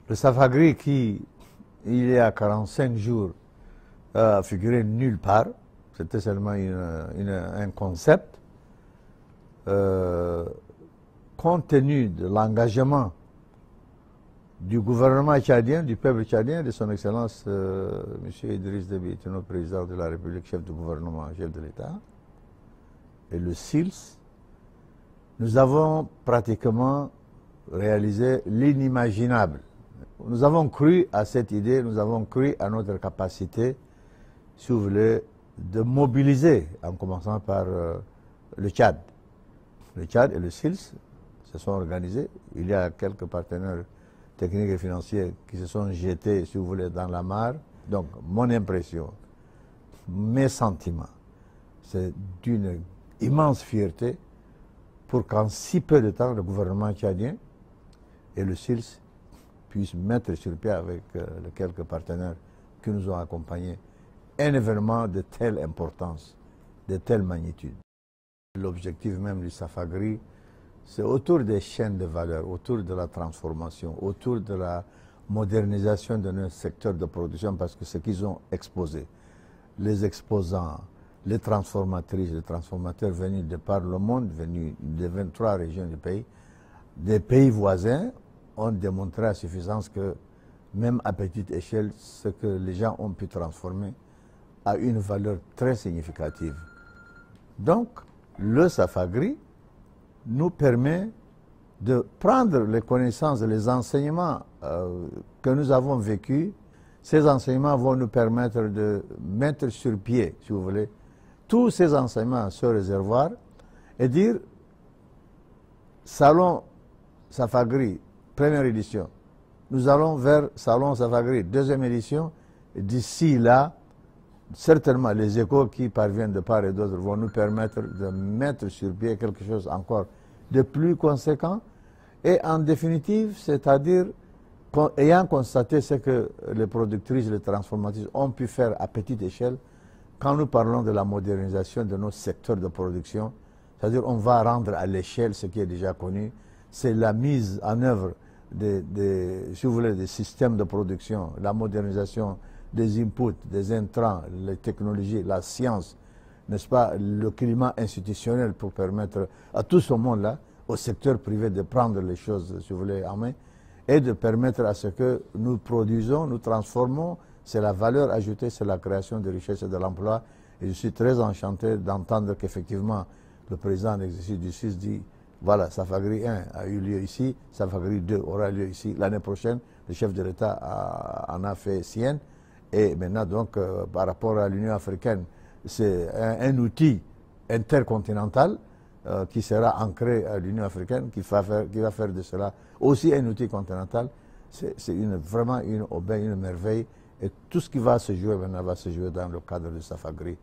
Le Safagri qui, il y a 45 jours, a figuré nulle part, c'était seulement un concept, compte tenu de l'engagement du gouvernement tchadien, du peuple tchadien, de son Excellence M. Idriss Déby Itno, président de la République, chef du gouvernement, chef de l'État, et le SILS, nous avons pratiquement réalisé l'inimaginable. Nous avons cru à cette idée, nous avons cru à notre capacité, si vous voulez, de mobiliser, en commençant par le Tchad. Le Tchad et le SILS se sont organisés. Il y a quelques partenaires techniques et financiers qui se sont jetés, si vous voulez, dans la mare. Donc, mon impression, mes sentiments, c'est d'une immense fierté pour qu'en si peu de temps, le gouvernement tchadien et le SILS puissent mettre sur pied avec les quelques partenaires qui nous ont accompagnés un événement de telle importance, de telle magnitude. L'objectif même du Safagri, c'est autour des chaînes de valeur, autour de la transformation, autour de la modernisation de notre secteur de production, parce que ce qu'ils ont exposé, les exposants, les transformatrices, les transformateurs venus de par le monde, venus des 23 régions du pays, des pays voisins, ont démontré à suffisance que, même à petite échelle, ce que les gens ont pu transformer a une valeur très significative. Donc, le Safagri nous permet de prendre les connaissances, les enseignements que nous avons vécus. Ces enseignements vont nous permettre de mettre sur pied, si vous voulez, tous ces enseignements sur réservoir et dire Salon Safagri, première édition. Nous allons vers Salon Safagri, deuxième édition. D'ici là, certainement les échos qui parviennent de part et d'autre vont nous permettre de mettre sur pied quelque chose encore de plus conséquent. Et en définitive, c'est-à-dire, ayant constaté ce que les productrices, les transformatrices ont pu faire à petite échelle, quand nous parlons de la modernisation de nos secteurs de production, c'est-à-dire on va rendre à l'échelle ce qui est déjà connu, c'est la mise en œuvre si vous voulez, des systèmes de production, la modernisation des inputs, des intrants, les technologies, la science, n'est-ce pas, le climat institutionnel pour permettre à tout ce monde-là, au secteur privé, de prendre les choses, si vous voulez, en main, et de permettre à ce que nous produisons, nous transformons, c'est la valeur ajoutée, c'est la création de richesses et de l'emploi. Et je suis très enchanté d'entendre qu'effectivement, le président en exercice du SILS dit, voilà, Safagri 1 a eu lieu ici, Safagri 2 aura lieu ici. L'année prochaine, le chef de l'État en a fait sienne. Et maintenant, donc, par rapport à l'Union africaine, c'est un outil intercontinental qui sera ancré à l'Union africaine, qui va faire de cela aussi un outil continental. C'est vraiment une aubaine, une merveille. Et tout ce qui va se jouer maintenant va se jouer dans le cadre de Safagri.